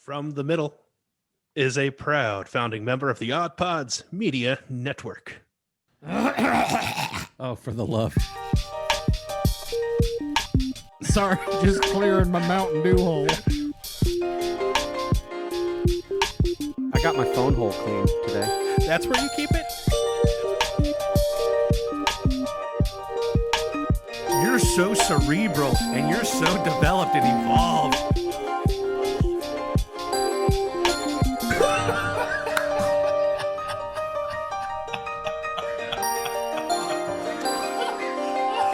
From the Middle is a proud founding member of the Odd Pods Media Network. Oh, for the love. Sorry, just clearing my Mountain Dew hole. I got my phone hole cleaned today. That's where you keep it? You're so cerebral and you're so developed and evolved.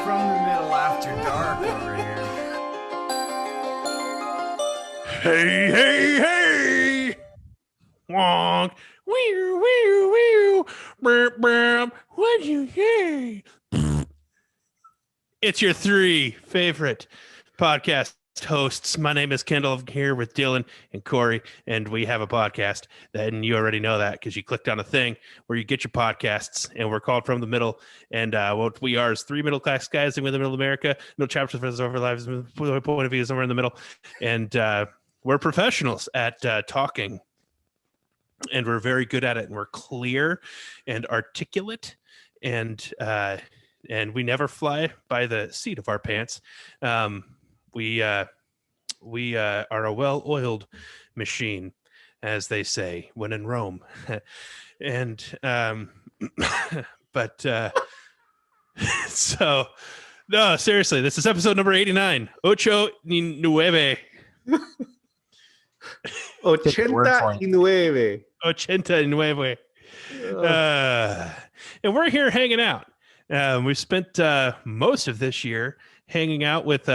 From the Middle after dark over here. Hey, hey, hey! Wonk! Wee, wee, wee! Burp, burp! What'd you say? It's your three favorite podcast hosts. My name is Kendall. I'm here with Dylan and Corey, and we have a podcast. And you already know that because you clicked on a thing where you get your podcasts, and we're called From the Middle. And what we are is three middle-class guys living in the middle of America. No chapters for us over lives. Point of view is somewhere in the middle. And we're professionals at talking, and we're very good at it. And we're clear and articulate, and we never fly by the seat of our pants. We are a well-oiled machine, as they say when in Rome. And but so no, seriously, this is episode number 89. Ocho y nueve. 89. 89. And we're here hanging out. We've spent most of this year hanging out with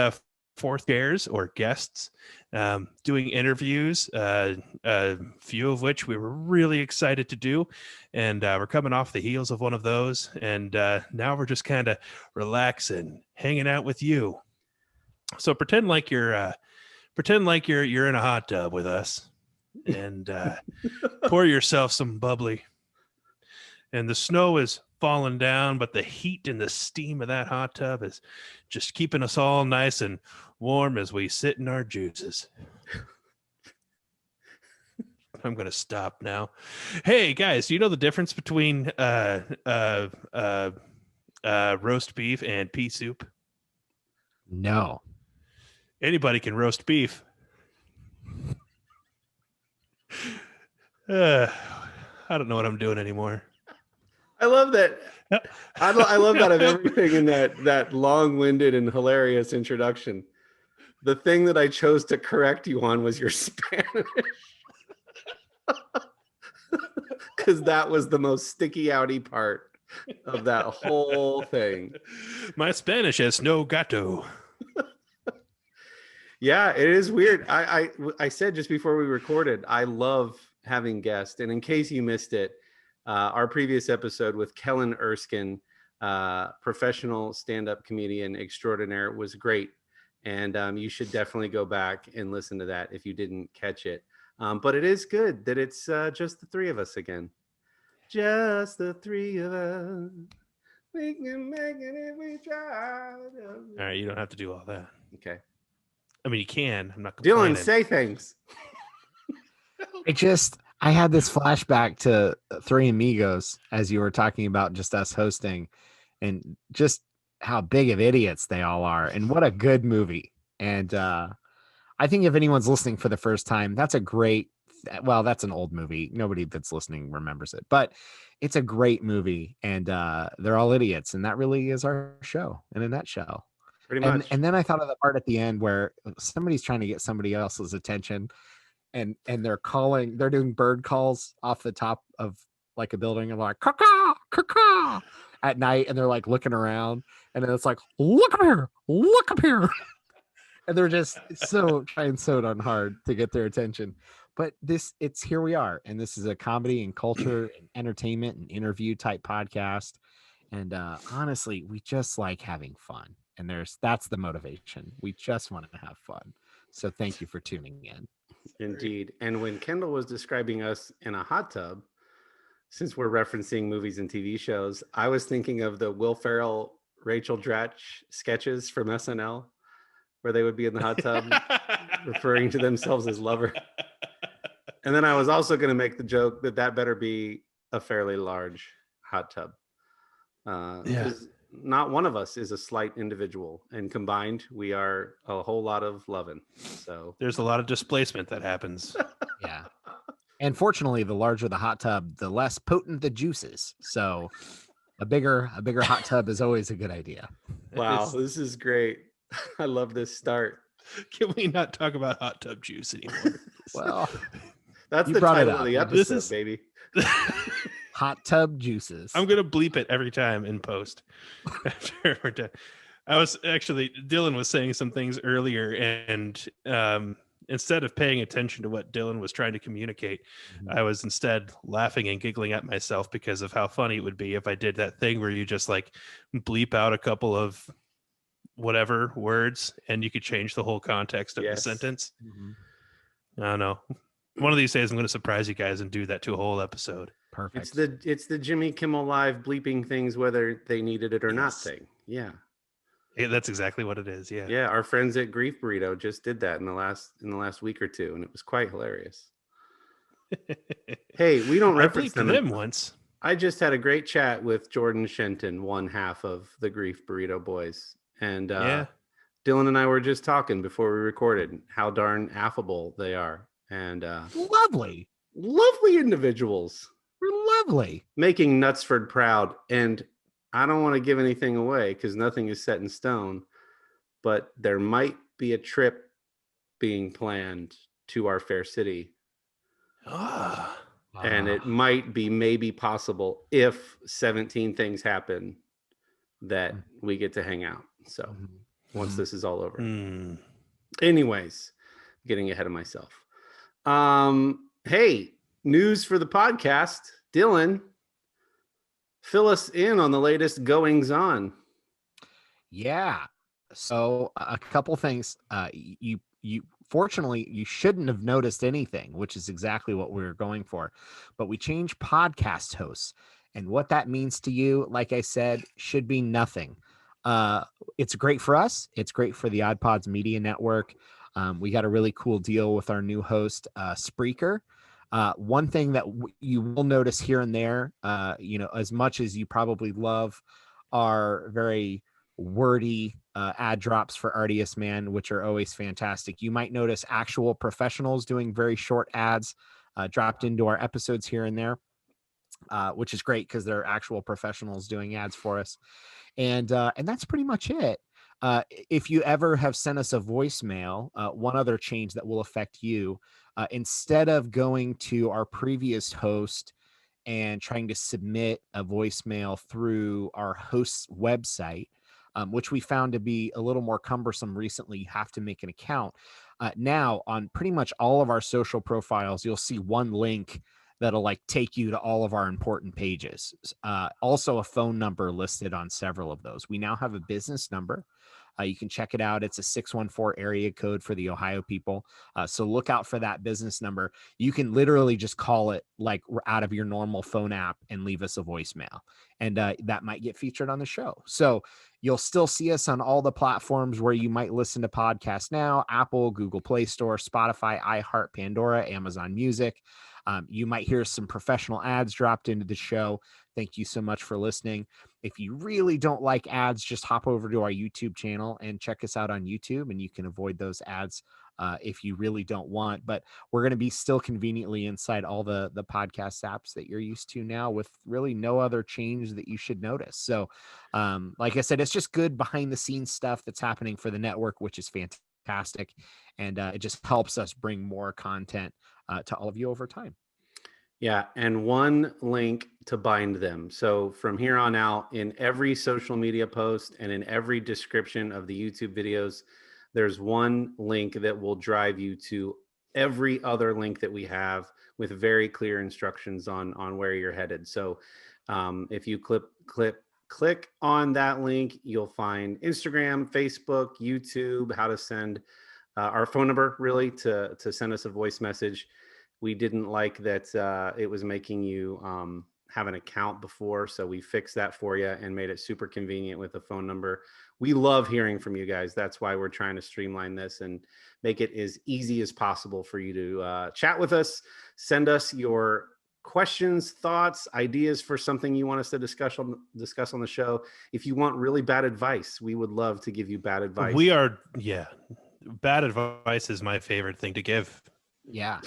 fourth pairs or guests, doing interviews, a few of which we were really excited to do. And we're coming off the heels of one of those. And now we're just kind of relaxing, hanging out with you. So pretend like you're in a hot tub with us, and pour yourself some bubbly. And the snow is falling down, but the heat and the steam of that hot tub is just keeping us all nice and warm as we sit in our juices. I'm going to stop now. Hey guys, do you know the difference between roast beef and pea soup? No. Anybody can roast beef. I don't know what I'm doing anymore. I love that. I love out of everything in that long-winded and hilarious introduction. The thing that I chose to correct you on was your Spanish. Because that was the most sticky outy part of that whole thing. My Spanish es no gato. Yeah, it is weird. I said just before we recorded, I love having guests. And in case you missed it, our previous episode with Kellen Erskine, professional stand-up comedian extraordinaire, was great. And you should definitely go back and listen to that if you didn't catch it. But it is good that it's just the three of us again. Just the three of us. We can make it if we try. All right, you don't have to do all that. Okay. I mean, you can. I'm not complaining. Dylan, say things. I had this flashback to Three Amigos as you were talking about just us hosting and just how big of idiots they all are and what a good movie. And I think if anyone's listening for the first time, that's an old movie. Nobody that's listening remembers it, but it's a great movie and they're all idiots. And that really is our show in a nutshell. Pretty much. And then I thought of the part at the end where somebody's trying to get somebody else's attention. And they're doing bird calls off the top of like a building and like caw caw at night, and they're like looking around, and then it's like look up here, and they're just trying so darn hard to get their attention. But it's here we are, and this is a comedy and culture and entertainment and interview type podcast, and honestly, we just like having fun, and that's the motivation. We just want to have fun. So thank you for tuning in. Indeed. And when Kendall was describing us in a hot tub, since we're referencing movies and TV shows, I was thinking of the Will Ferrell, Rachel Dratch sketches from SNL, where they would be in the hot tub referring to themselves as lover. And then I was also going to make the joke that better be a fairly large hot tub. Yeah. Because not one of us is a slight individual, and combined we are a whole lot of loving. So There's a lot of displacement that happens. Yeah. And fortunately, the larger the hot tub, the less potent the juices. So a bigger hot tub is always a good idea. wow, It's- this is great. I love this start. Can we not talk about hot tub juice anymore? Well, That's You the brought it title of up. the This episode, is- baby. hot tub juices. I'm gonna bleep it every time in post after we're done. I was actually Dylan was saying some things earlier, and instead of paying attention to what Dylan was trying to communicate, I was instead laughing and giggling at myself because of how funny it would be if I did that thing where you just like bleep out a couple of whatever words and you could change the whole context of the Yes. sentence. Mhm. I don't know. One of these days I'm going to surprise you guys and do that to a whole episode. Perfect. It's the Jimmy Kimmel Live bleeping things whether they needed it or not Yes. thing. Yeah. Yeah, that's exactly what it is. Yeah. Yeah, our friends at Grief Burrito just did that in the last week or two, and it was quite hilarious. Hey, we don't I reference bleeped them. them once. I just had a great chat with Jordan Shenton, one half of the Grief Burrito Boys, and Yeah. Dylan and I were just talking before we recorded how darn affable they are, and Lovely. lovely individuals, We're lovely. making Knutsford proud. And I don't want to give anything away because nothing is set in stone, but there might be a trip being planned to our fair city, Ah. and it might be maybe possible if 17 things happen that we get to hang out. So Mhm. once this is all over. Hmm. Anyways, getting ahead of myself. Hey, news for the podcast. Dylan, fill us in on the latest goings on. Yeah. So a couple things. You fortunately you shouldn't have noticed anything, which is exactly what we were going for. But we changed podcast hosts, and what that means to you, like I said, should be nothing. It's great for us. It's great for the Odd Pods Media Network. We got a really cool deal with our new host, Spreaker. One thing that you will notice here and there, as much as you probably love our very wordy ad drops for Artiest Man, which are always fantastic, you might notice actual professionals doing very short ads dropped into our episodes here and there, which is great because they're actual professionals doing ads for us. And that's pretty much it. If you ever have sent us a voicemail, one other change that will affect you, instead of going to our previous host and trying to submit a voicemail through our host's website, which we found to be a little more cumbersome recently, you have to make an account. Now, on pretty much all of our social profiles, you'll see one link that'll like take you to all of our important pages. Also a phone number listed on several of those. We now have a business number. You can check it out. It's a 614 area code for the Ohio people. So look out for that business number. You can literally just call it like out of your normal phone app and leave us a voicemail. And that might get featured on the show. So you'll still see us on all the platforms where you might listen to podcasts now: Apple, Google Play Store, Spotify, iHeart, Pandora, Amazon Music. You might hear some professional ads dropped into the show. Thank you so much for listening. If you really don't like ads, just hop over to our YouTube channel and check us out on YouTube, and you can avoid those ads if you really don't want. But we're going to be still conveniently inside all the podcast apps that you're used to now, with really no other change that you should notice. So like I said, it's just good behind the scenes stuff that's happening for the network, which is fantastic. And it just helps us bring more content to all of you over time. Yeah, and one link to bind them. So from here on out, in every social media post and in every description of the YouTube videos, there's one link that will drive you to every other link that we have, with very clear instructions on where you're headed. So if you click on that link, you'll find Instagram, Facebook, YouTube, how to send our phone number, really, to send us a voice message. We didn't like that it was making you have an account before, so we fixed that for you and made it super convenient with a phone number. We love hearing from you guys. That's why we're trying to streamline this and make it as easy as possible for you to chat with us. Send us your questions, thoughts, ideas for something you want us to discuss on the show. If you want really bad advice, we would love to give you bad advice. Bad advice is my favorite thing to give. Yeah.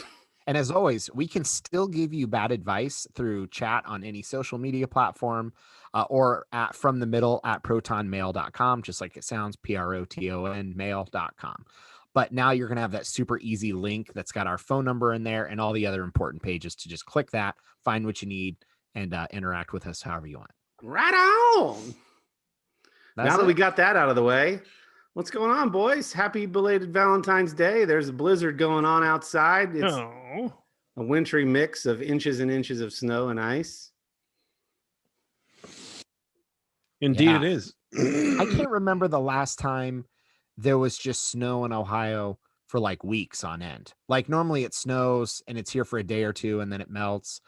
And as always, we can still give you bad advice through chat on any social media platform or at fromthemiddle@protonmail.com, just like it sounds, PROTON mail.com. But now you're going to have that super easy link that's got our phone number in there and all the other important pages to just click that, find what you need, and interact with us however you want. Right on. That's Now that it. we got that out of the way, what's going on, boys? Happy belated Valentine's Day. There's a blizzard going on outside. It's Oh, a wintry mix of inches and inches of snow and ice. indeed Yeah. it is. I can't remember the last time there was just snow in Ohio for like weeks on end. Like normally it snows and it's here for a day or two and then it melts.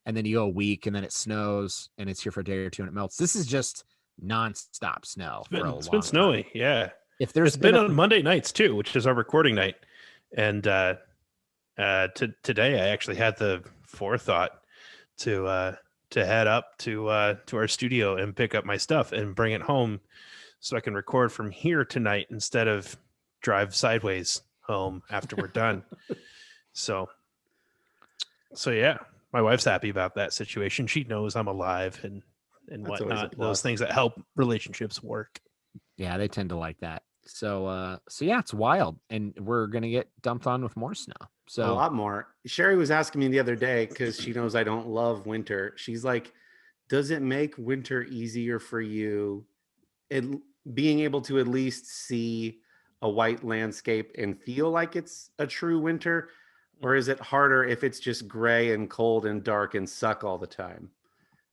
And then you go a week and then it snows and it's here for a day or two and it melts. This is just nonstop snow. It's been snowy. Yeah. If there's It's been on Monday nights too, which is our recording night. And today I actually had the forethought to head up to our studio and pick up my stuff and bring it home so I can record from here tonight instead of drive sideways home after we're done. So yeah, my wife's happy about that situation. She knows I'm alive and That's always a whatnot. plus. Those things that help relationships work. Yeah, they tend to like that. So yeah, it's wild. And we're gonna get dumped on with more snow. A So lot more. Sherry was asking me the other day because she knows I don't love winter. She's like, does it make winter easier for you being able to at least see a white landscape and feel like it's a true winter? Or is it harder if it's just gray and cold and dark and suck all the time?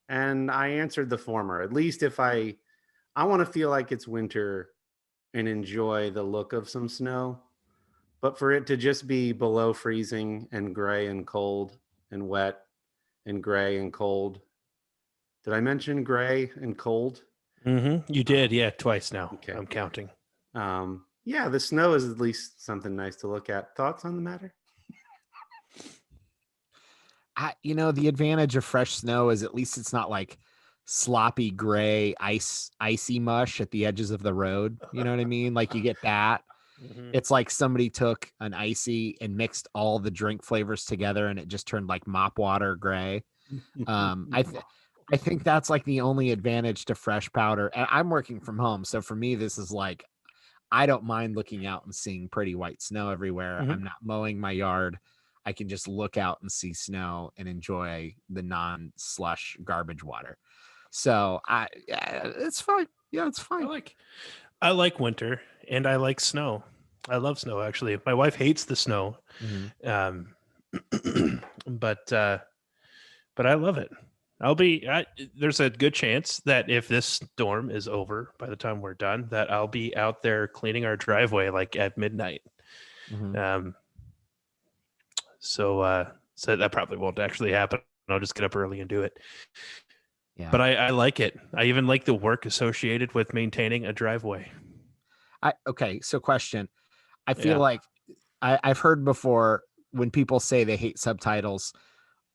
And I answered the former. At least if I want to feel like it's winter and enjoy the look of some snow. But for it to just be below freezing and gray and cold and wet and gray and cold. Did I mention gray and cold? Mm-hmm. You did. Yeah. Twice now. Okay. I'm counting. Yeah, the snow is at least something nice to look at. Thoughts on the matter? the advantage of fresh snow is at least it's not like sloppy gray icy mush at the edges of the road. You know what I mean? Like you get that. Mhm. It's like somebody took an icy and mixed all the drink flavors together and it just turned like mop water gray. I think that's like the only advantage to fresh powder. And I'm working from home, so for me this is like I don't mind looking out and seeing pretty white snow everywhere. Mhm. I'm not mowing my yard. I can just look out and see snow and enjoy the non-slush garbage water. So it's fine. Yeah, it's fine. I like winter and I like snow. I love snow actually. My wife hates the snow. Mhm. But I love it. There's a good chance that if this storm is over by the time we're done, that I'll be out there cleaning our driveway like at midnight. Mhm. So that probably won't actually happen. I'll just get up early and do it. Yeah. But I like it. I even like the work associated with maintaining a driveway. Okay, so question. I feel Yeah. like I've heard before when people say they hate subtitles,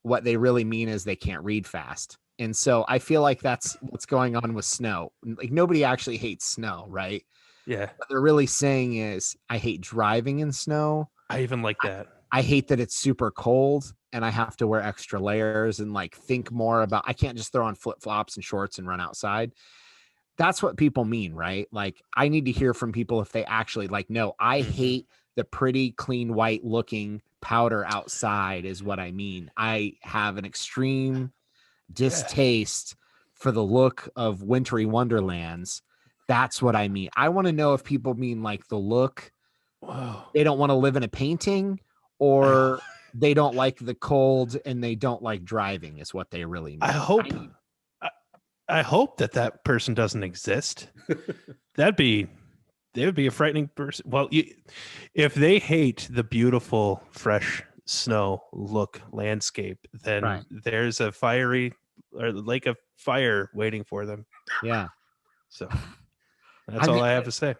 what they really mean is they can't read fast. And so I feel like that's what's going on with snow. Like nobody actually hates snow, right? Yeah. What they're really saying is I hate driving in snow. I even like that. I hate that it's super cold and I have to wear extra layers and like think more about I can't just throw on flip-flops and shorts and run outside. That's what people mean, right? Like I need to hear from people if they actually like, no, I Mhm. hate the pretty clean white looking powder outside is what I mean. I have an extreme distaste for the look of wintry wonderlands. That's what I mean. I want to know if people mean like the look, Whoa. they don't want to live in a painting, or they don't like the cold and they don't like driving is what they really mean. I hope that person doesn't exist. They would be a frightening person. Well, if they hate the beautiful, fresh snow look landscape, then Right. there's a fiery or the lake of fire waiting for them. Yeah. So that's all I have to say.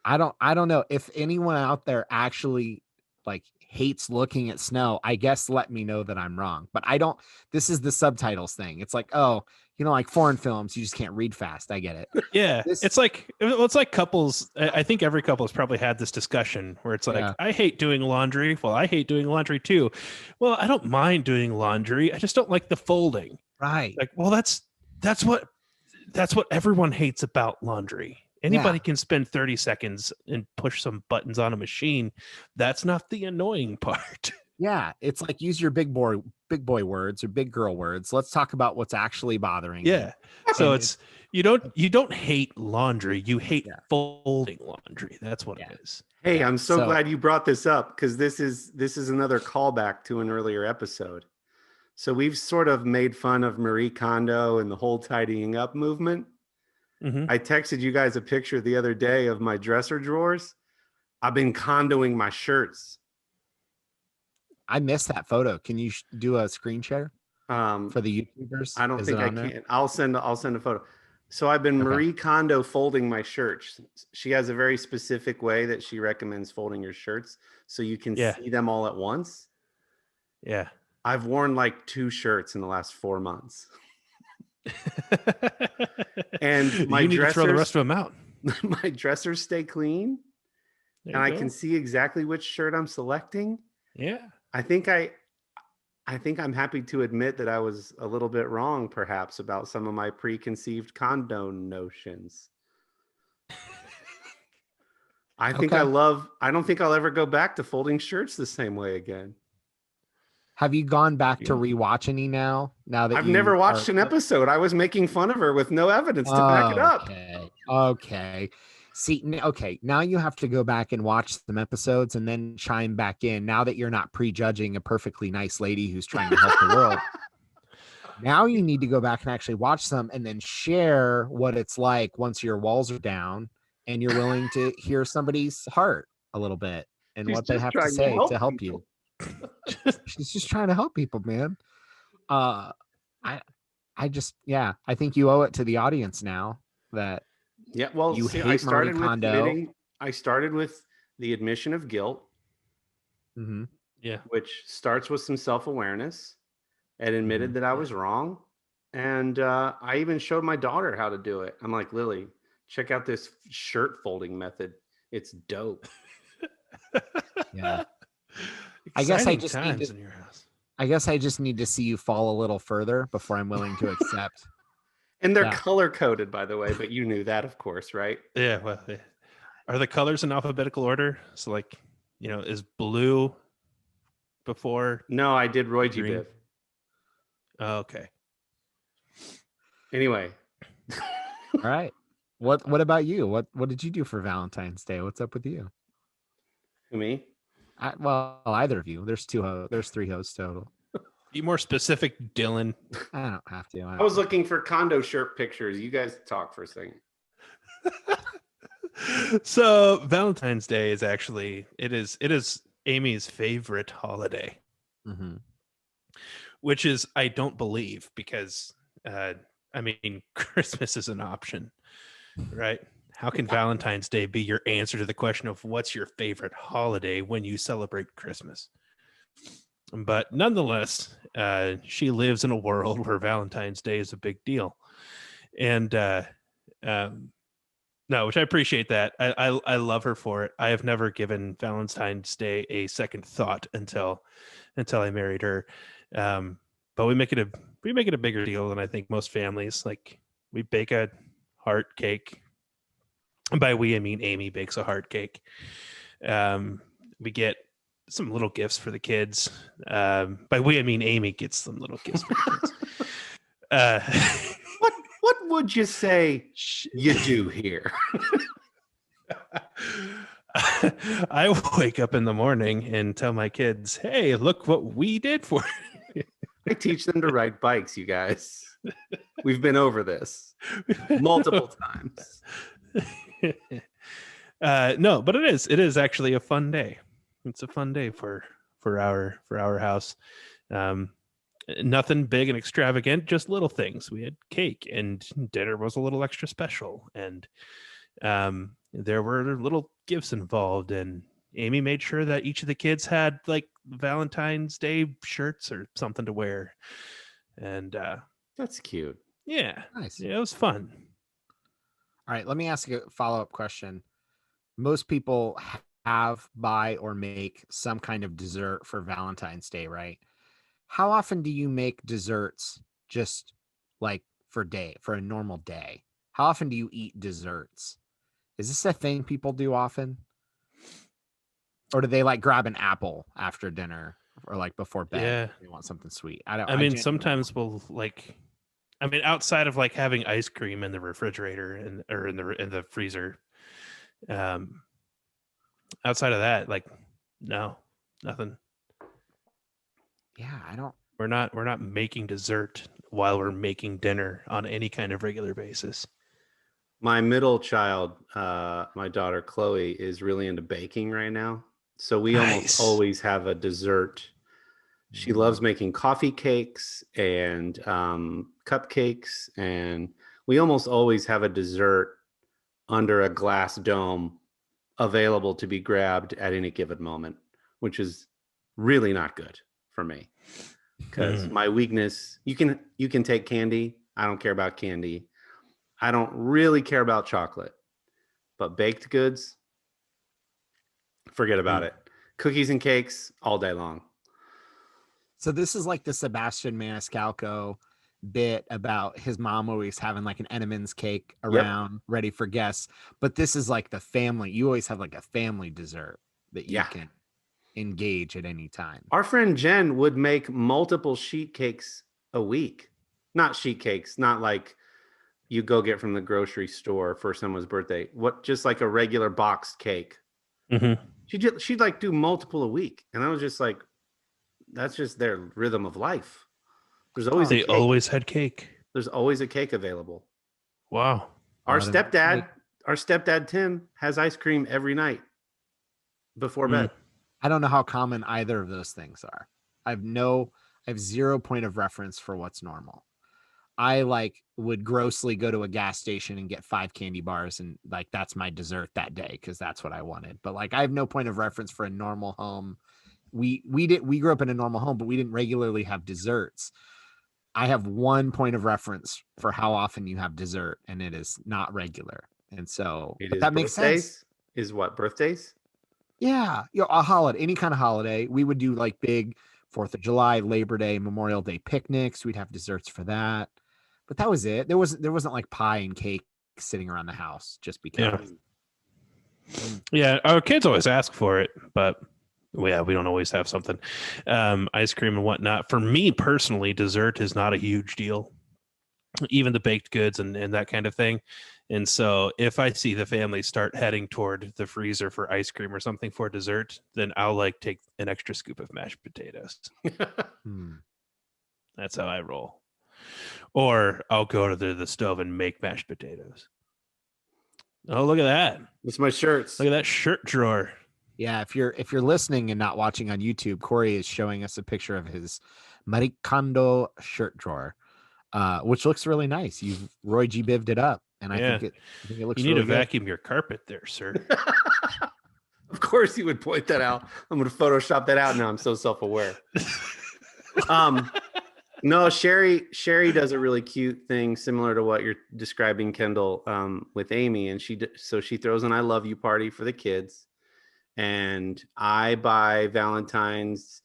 I don't know if anyone out there actually like hates looking at snow. I guess let me know that I'm wrong. But I don't. This is the subtitles thing. It's like, oh, like foreign films, you just can't read fast. I get it. Yeah, This- it's like couples. I think every couple has probably had this discussion where it's like, Yeah. I hate doing laundry. Well, I hate doing laundry too. Well, I don't mind doing laundry. I just don't like the folding. Right. Like, well, that's what everyone hates about laundry. Anybody can spend 30 seconds and push some buttons on a machine. That's not the annoying part. Yeah. It's like use your big boy words or big girl words. Let's talk about what's actually bothering you. Yeah. So And it's you don't hate laundry. You hate Yeah. folding laundry. That's what Yeah. it is. Hey, I'm so So- glad you brought this up because this is another callback to an earlier episode. So we've sort of made fun of Marie Kondo and the whole tidying up movement. Mhm. I texted you guys a picture the other day of my dresser drawers. I've been condoing my shirts. I missed that photo. Can you do a screen share for the YouTubers? I don't Is think it I on there? can. I'll send a photo. So I've been Okay. Marie Kondo folding my shirts. She has a very specific way that she recommends folding your shirts so you can Yeah. see them all at once. Yeah. I've worn like 2 shirts in the last 4 months. And my you need to throw the dressers- rest of them out. My dressers stay clean There and you I go. can see exactly which shirt I'm selecting. Yeah. I think I'm happy to admit that I was a little bit wrong perhaps about some of my preconceived condo notions. I think Okay. I don't think I'll ever go back to folding shirts the same way again. Have you gone back to Yeah. rewatch any now? Now that I've you never watched are- an episode. I was making fun of her with no evidence to back it up. Okay. See, okay. Now you have to go back and watch some episodes and then chime back in. Now that you're not prejudging a perfectly nice lady who's trying to help the world, now you need to go back and actually watch some and then share what it's like once your walls are down and you're willing to hear somebody's heart a little bit and She's what they just have to trying to say help to help people. you. She's just trying to help people, man. I just, yeah, I think you owe it to the audience now that Yeah, well, You see, hate Marie Kondo. I started with the admission of guilt, mhm, Yeah. which starts with some self-awareness, and admitted that I was wrong. And I even showed my daughter how to do it. I'm like, Lily, check out this shirt folding method. It's dope. yeah. I guess I Exciting just need times to- in your house. I guess I just need to see you fall a little further before I'm willing to accept. And they're Yeah. color coded, by the way, but you knew that, of course, right? Yeah. Well, yeah. Are the colors in alphabetical order? So, like, is blue before? No, I did Roy G. Green. Biv. Oh, okay. Anyway, All right. What about you? What did you do for Valentine's Day? What's up with you? me. Well, either of you. There's three hosts total. Be more specific, Dylan. I don't have to. I was looking for condo shirt pictures. You guys talk for a second. So Valentine's Day is actually it is Amy's favorite holiday, Mhm. which is I don't believe because I mean Christmas is an option, right? How can Valentine's Day be your answer to the question of what's your favorite holiday when you celebrate Christmas? But nonetheless, she lives in a world where Valentine's Day is a big deal, and no, which I appreciate that. I love her for it. I have never given Valentine's Day a second thought until I married her. But we make it a bigger deal than I think most families. Like we bake a heart cake. And by we I mean Amy bakes a heart cake. We get some little gifts for the kids. By we I mean Amy gets some little gifts for the kids. What would you say you do here? I wake up in the morning and tell my kids, "Hey, look what we did for you." I teach them to ride bikes, you guys. We've been over this multiple times. No, but it is actually a fun day. It's a fun day for our house. Nothing big and extravagant, just little things. We had cake, and dinner was a little extra special, and there were little gifts involved, and Amy made sure that each of the kids had like Valentine's Day shirts or something to wear. And That's cute. yeah, Nice. yeah, it was fun. All right, let me ask you a follow-up question. Most people have, buy, or make some kind of dessert for Valentine's Day, right? How often do you make desserts just like for a normal day? How often do you eat desserts? Is this a thing people do often? Or do they like grab an apple after dinner or like before bed? Yeah. They want something sweet. I I mean, genuinely sometimes don't. we'll like, I mean, outside of like having ice cream in the refrigerator and or in the freezer, um, outside of that, like, no, nothing. Yeah, I don't. We're not making dessert while we're making dinner on any kind of regular basis. My middle child, my daughter Chloe, is really into baking right now. So we Nice. almost always have a dessert. She loves making coffee cakes and cupcakes, and we almost always have a dessert under a glass dome available to be grabbed at any given moment, which is really not good for me because my weakness, you can take candy. I don't care about candy. I don't really care about chocolate, but baked goods, forget about it. Cookies and cakes all day long. So this is like the Sebastian Maniscalco bit about his mom always having like an Entenmann's cake around ready for guests. But this is like the family. You always have like a family dessert that you can engage at any time. Our friend Jen would make multiple sheet cakes a week. Not sheet cakes, not like you go get from the grocery store for someone's birthday. What, just like a regular boxed cake. Mm-hmm. She'd like do multiple a week. And I was just like, that's just their rhythm of life. There's always They always had cake. There's always a cake available. Wow. Our stepdad Tim has ice cream every night before bed. I don't know how common either of those things are. I have 0 point of reference for what's normal. I like would grossly go to a gas station and get 5 candy bars, and like that's my dessert that day because that's what I wanted. But like I have no point of reference for a normal home. We grew up in a normal home, but we didn't regularly have desserts. I have 1 point of reference for how often you have dessert, and it is not regular. And so but that makes sense. Is what, birthdays? Yeah, a holiday, any kind of holiday. We would do like big 4th of July, Labor Day, Memorial Day picnics. We'd have desserts for that. But that was it. There wasn't like pie and cake sitting around the house just because. Yeah, our kids always ask for it, but we don't always have something. Ice cream and whatnot. For me personally, dessert is not a huge deal. Even the baked goods and that kind of thing. And so if I see the family start heading toward the freezer for ice cream or something for dessert, then I'll like take an extra scoop of mashed potatoes. That's how I roll. Or I'll go to the stove and make mashed potatoes. Oh, look at that. That's my shirts. Look at that shirt drawer. Yeah, if you're listening and not watching on YouTube, Corey is showing us a picture of his Marie Kondo shirt drawer, which looks really nice. You've Roy G. Biv'd it up, and I think it looks. You need really to good. vacuum your carpet there, sir. Of course, you would point that out. I'm going to Photoshop that out now. I'm so self-aware. No, Sherry does a really cute thing similar to what you're describing, Kendall, with Amy, and she throws an "I love you" party for the kids, and I buy Valentine's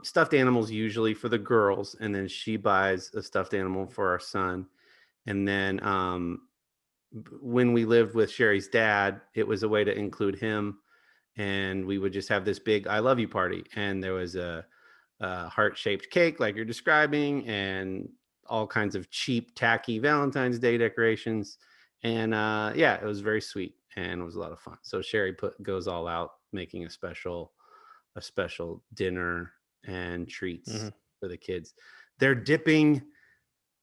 stuffed animals usually for the girls, and then she buys a stuffed animal for our son. And then when we lived with Sherry's dad, it was a way to include him, and we would just have this big "I love you" party, and there was a heart-shaped cake like you're describing, and all kinds of cheap, tacky Valentine's Day decorations. And it was very sweet and it was a lot of fun. So Sherry goes all out making a special dinner and treats for the kids. They're dipping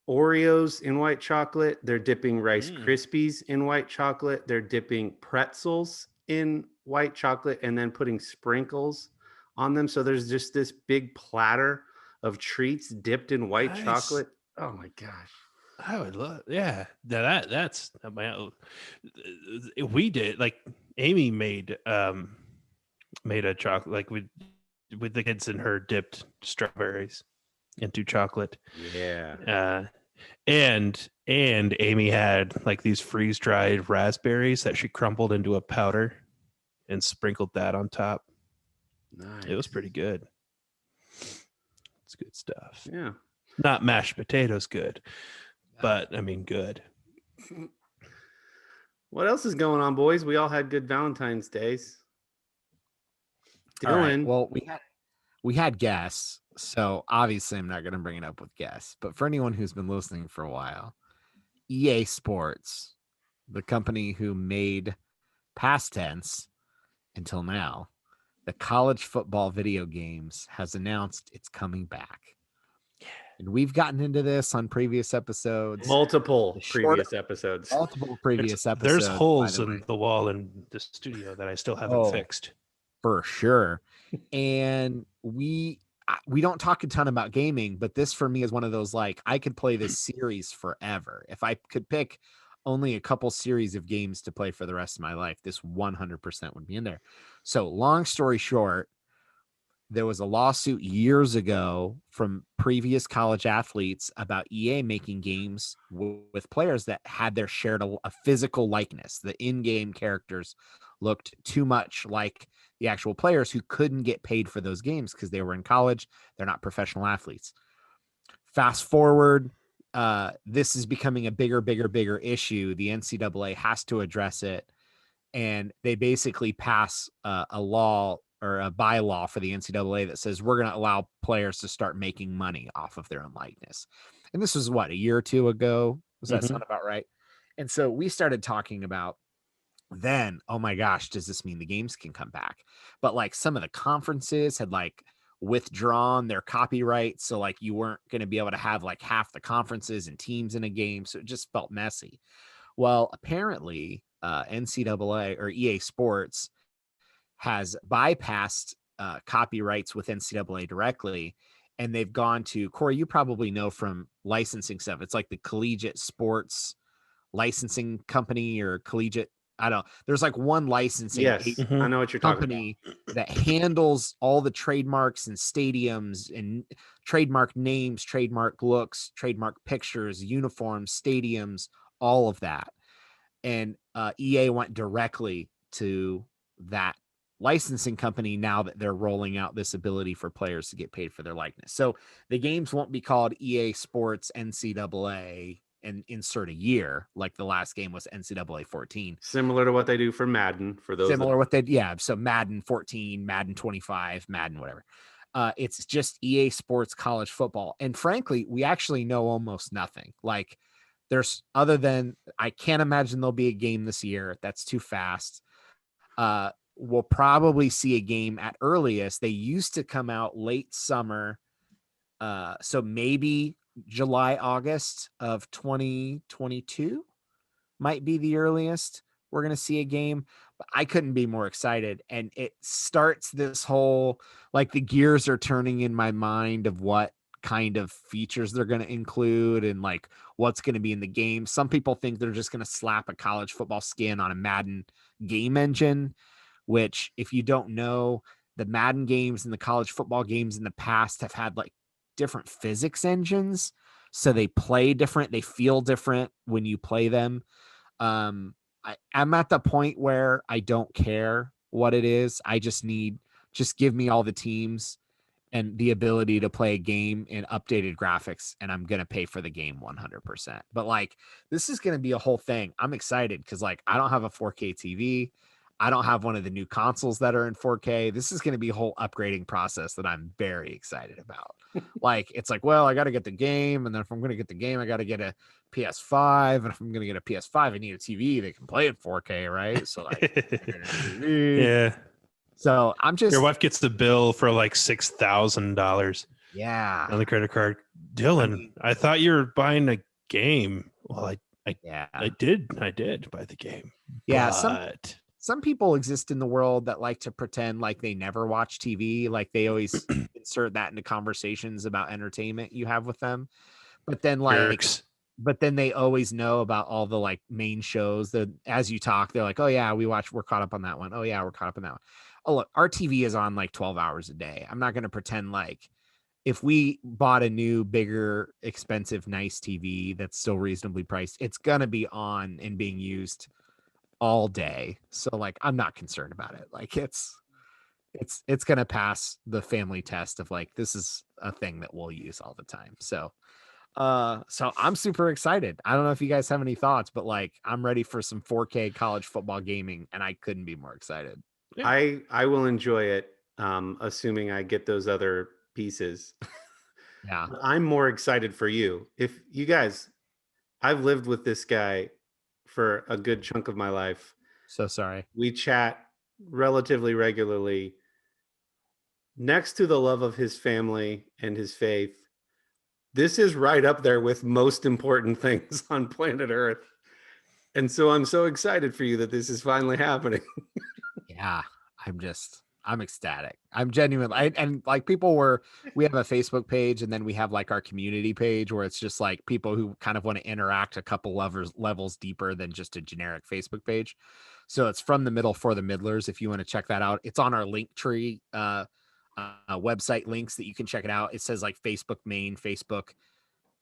Oreos in white chocolate. They're dipping Rice Krispies in white chocolate. They're dipping pretzels in white chocolate and then putting sprinkles on them. So there's just this big platter of treats dipped in white Nice. chocolate. Oh my gosh. I would love, yeah. That's we did like Amy made a chocolate like with the kids and her dipped strawberries into chocolate. Yeah. And Amy had like these freeze dried raspberries that she crumbled into a powder and sprinkled that on top. Nice. It was pretty good. It's good stuff. Yeah. Not mashed potatoes good, but I mean good. What else is going on, boys? We all had good Valentine's Days. Dylan. All right, well, we had guests, so obviously I'm not going to bring it up with guests. But for anyone who's been listening for a while, EA Sports, the company who made past tense until now, the college football video games, has announced it's coming back. And we've gotten into this on previous episodes. Multiple previous episodes. There's There's holes in the wall in the studio that I still haven't fixed. For sure. And we don't talk a ton about gaming, but this for me is one of those, like, I could play this series forever. If I could pick only a couple series of games to play for the rest of my life, this 100% would be in there. So long story short, there was a lawsuit years ago from previous college athletes about EA making games with players that had their shared a physical likeness. The in-game characters looked too much like the actual players who couldn't get paid for those games because they were in college. They're not professional athletes. Fast forward, this is becoming a bigger issue. The NCAA has to address it, and they basically pass a law or a bylaw for the NCAA that says we're going to allow players to start making money off of their own likeness. And this was what, a year or two ago? Does that sound about right? And so we started talking about then, oh my gosh, does this mean the games can come back? But like some of the conferences had like withdrawn their copyright. So like you weren't going to be able to have like half the conferences and teams in a game. So it just felt messy. Well, apparently NCAA or EA Sports has bypassed copyrights with NCAA directly, and they've gone to, Corey, you probably know from licensing stuff. It's like the collegiate sports licensing company or collegiate, I don't know. There's like one licensing I know what you're talking company that handles all the trademarks and stadiums and trademark names, trademark looks, trademark pictures, uniforms, stadiums, all of that. And EA went directly to that licensing company now that they're rolling out this ability for players to get paid for their likeness. So the games won't be called EA Sports NCAA and insert a year like the last game was NCAA 14. Similar to what they do for Madden for those. So Madden 14, Madden 25, Madden whatever. It's just EA Sports college football. And frankly, we actually know almost nothing. Like there's other than I can't imagine there'll be a game this year. That's too fast. We'll probably see a game at earliest. They used to come out late summer. So maybe July, August of 2022 might be the earliest we're going to see a game. But I couldn't be more excited. And it starts this whole, like the gears are turning in my mind of what kind of features they're going to include and like what's going to be in the game. Some people think they're just going to slap a college football skin on a Madden game engine, which if you don't know, the Madden games and the college football games in the past have had like different physics engines. So they play different. They feel different when you play them. I'm at the point where I don't care what it is. I just give me all the teams and the ability to play a game in updated graphics, and I'm going to pay for the game 100%. But like, this is going to be a whole thing. I'm excited because like, I don't have a 4K TV. I don't have one of the new consoles that are in 4K. This is going to be a whole upgrading process that I'm very excited about. Like, it's like, well, I got to get the game. And then if I'm going to get the game, I got to get a PS5. And if I'm going to get a PS5, I need a TV that can play in 4K, right? So like, yeah. So I'm just, your wife gets the bill for like $6,000 yeah, on the credit card. Dylan, I thought you were buying a game. Well, I did buy the game. Yeah, but some people exist in the world that like to pretend like they never watch TV, like they always insert that into conversations about entertainment you have with them. But then Jerks. but then they always know about all the like main shows that as you talk, they're like, oh yeah, we're caught up on that one. Oh yeah, we're caught up on that one. Oh look, our TV is on like 12 hours a day. I'm not going to pretend like if we bought a new, bigger, expensive, nice TV that's still reasonably priced, it's going to be on and being used all day. So like, I'm not concerned about it. Like it's going to pass the family test of like, this is a thing that we'll use all the time. So I'm super excited. I don't know if you guys have any thoughts, but like I'm ready for some 4K college football gaming and I couldn't be more excited. Yeah. I will enjoy it, assuming I get those other pieces. Yeah. I'm more excited for you. If you guys, I've lived with this guy for a good chunk of my life. So sorry. We chat relatively regularly. Next to the love of his family and his faith, this is right up there with most important things on planet Earth. And so I'm so excited for you that this is finally happening. Yeah. I'm ecstatic. I'm genuine. And like we have a Facebook page and then we have like our community page where it's just like people who kind of want to interact a couple levels deeper than just a generic Facebook page. So it's From the Middle for the Middlers. If you want to check that out, it's on our Linktree website links that you can check it out. It says like Facebook main, Facebook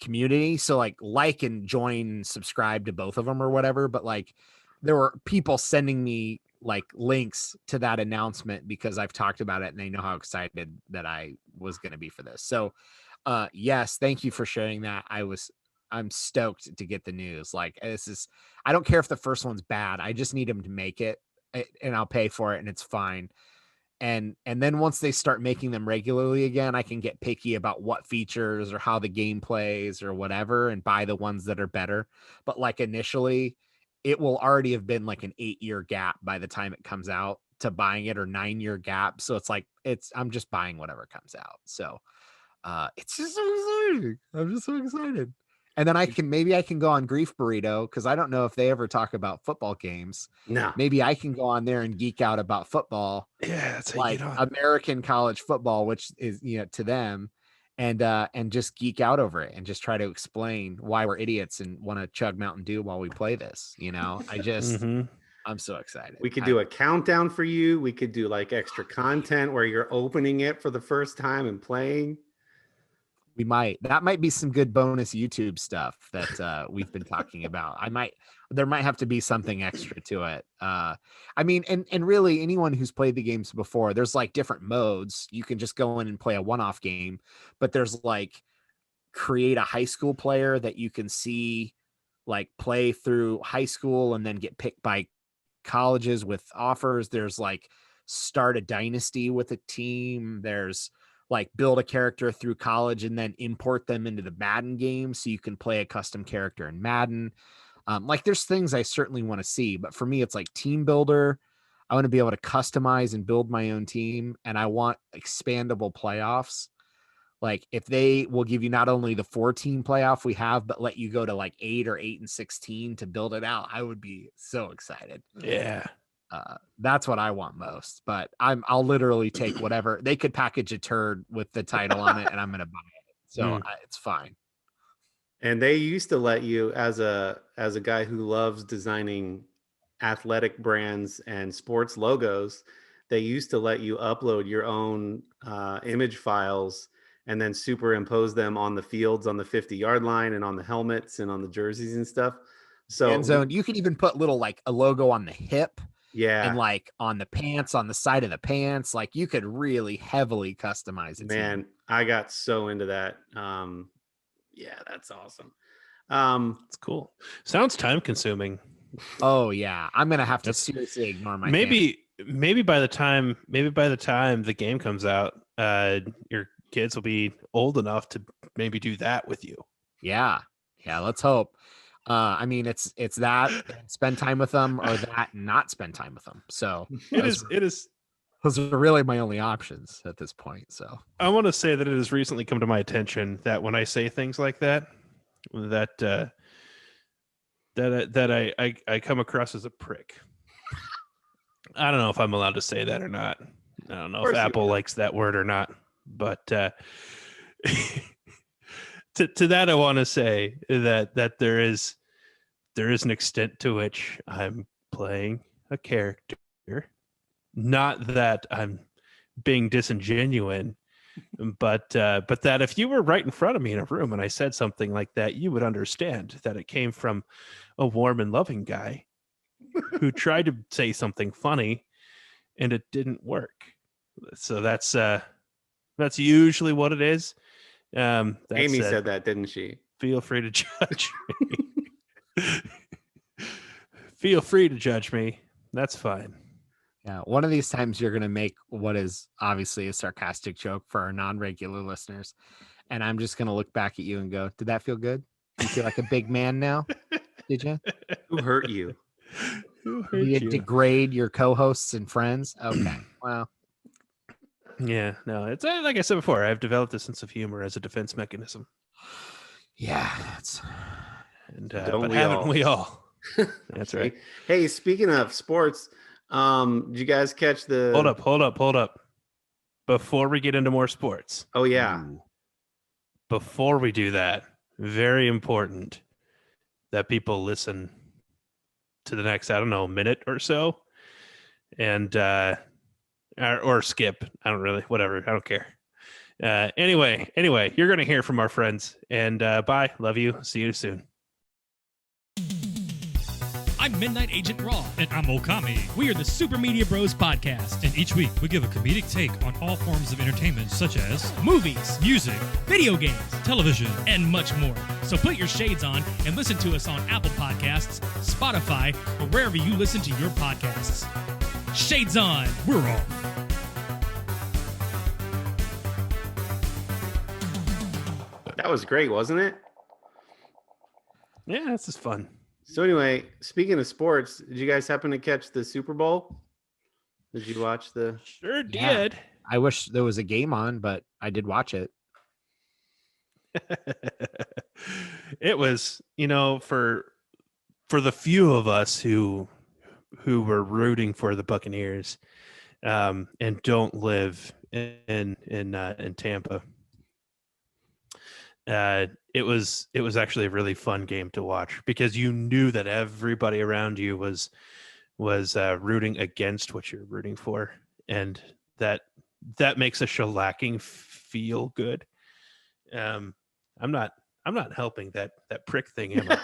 community. So like and join, subscribe to both of them or whatever. But like there were people sending me like links to that announcement because I've talked about it and they know how excited that I was going to be for this. So yes, thank you for sharing that. I'm stoked to get the news. Like I don't care if the first one's bad. I just need them to make it and I'll pay for it and it's fine. And then once they start making them regularly again, I can get picky about what features or how the game plays or whatever and buy the ones that are better. But like initially, it will already have been like an 8-year gap by the time it comes out to buying it or 9-year gap. So it's like I'm just buying whatever comes out. So it's just so exciting. I'm just so excited. And then maybe I can go on Grief Burrito because I don't know if they ever talk about football games. No. Maybe I can go on there and geek out about football. Yeah, that's how you Like get on. American college football, which is to them, and just geek out over it and just try to explain why we're idiots and want to chug Mountain Dew while we play this. Mhm. I'm so excited. We could do a countdown for you. We could do like extra content where you're opening it for the first time and playing. That might be some good bonus YouTube stuff that we've been talking about. There might have to be something extra to it. I mean, and really anyone who's played the games before, there's like different modes. You can just go in and play a one-off game, but there's like create a high school player that you can see like play through high school and then get picked by colleges with offers. There's like start a dynasty with a team. There's like build a character through college and then import them into the Madden game so you can play a custom character in Madden. Like there's things I certainly want to see, but for me, it's like team builder. I want to be able to customize and build my own team, and I want expandable playoffs. Like if they will give you not only the 4-team playoff we have, but let you go to like 8 or 8 and 16 to build it out, I would be so excited. Yeah. That's what I want most, but I'll literally take whatever. They could package a turd with the title on it and I'm going to buy it. So it's fine. And they used to let you, as a guy who loves designing athletic brands and sports logos, they used to let you upload your own image files and then superimpose them on the fields on the 50-yard line and on the helmets and on the jerseys and stuff. So end zone, you could even put little like a logo on the hip. Yeah. And like on the pants, on the side of the pants, like you could really heavily customize it. Man, I got so into that. Yeah, that's awesome. It's cool. Sounds time consuming. Oh yeah. I'm going to have to seriously ignore my maybe by the time the game comes out, your kids will be old enough to maybe do that with you. Yeah. Let's hope. I mean, it's that spend time with them or that not spend time with them. So it is. Those are really my only options at this point. So I want to say that it has recently come to my attention that when I say things like that, that I come across as a prick. I don't know if I'm allowed to say that or not. I don't know if course you Apple are. likes that word or not. But to that, I want to say that there is an extent to which I'm playing a character. Not that I'm being disingenuous, but that if you were right in front of me in a room and I said something like that, you would understand that it came from a warm and loving guy who tried to say something funny and it didn't work. So that's usually what it is. That Amy said, said that, didn't she? feel free to judge me. Feel free to judge me. That's fine. Yeah, one of these times you're going to make what is obviously a sarcastic joke for our non-regular listeners, and I'm just going to look back at you and go, "Did that feel good? Do you feel like a big man now? Did you? Who hurt you? Who hurt Did you you? degrade your co-hosts and friends? Okay, well, Yeah, no, it's like I said before, I've developed a sense of humor as a defense mechanism. yeah, it's And Don't but we haven't all? we all? That's right. Hey, speaking of sports, did you guys catch the? Hold up. Before we get into more sports, Oh yeah, Ooh. before we do that, very important that people listen to the next, I don't know, minute or so, and or skip. I don't really, whatever. I don't care. Anyway, you're gonna hear from our friends, and bye. Love you. See you soon. I'm Midnight Agent Raw. And I'm Okami. We are the Super Media Bros podcast. And each week we give a comedic take on all forms of entertainment such as Movies, music, video games, television, and much more. So put your shades on and listen to us on Apple Podcasts, Spotify, or wherever you listen to your podcasts. Shades on. we're off. that was great, wasn't it? Yeah, this is fun. So anyway, speaking of sports, did you guys happen to catch the Super Bowl? Did you watch the? Sure Yeah. did. I wish there was a game on, but I did watch it. It was, for the few of us who were rooting for the Buccaneers, and don't live in Tampa. It was actually a really fun game to watch because you knew that everybody around you was rooting against what you're rooting for, and that makes a shellacking feel good. I'm not helping that prick thing, am I?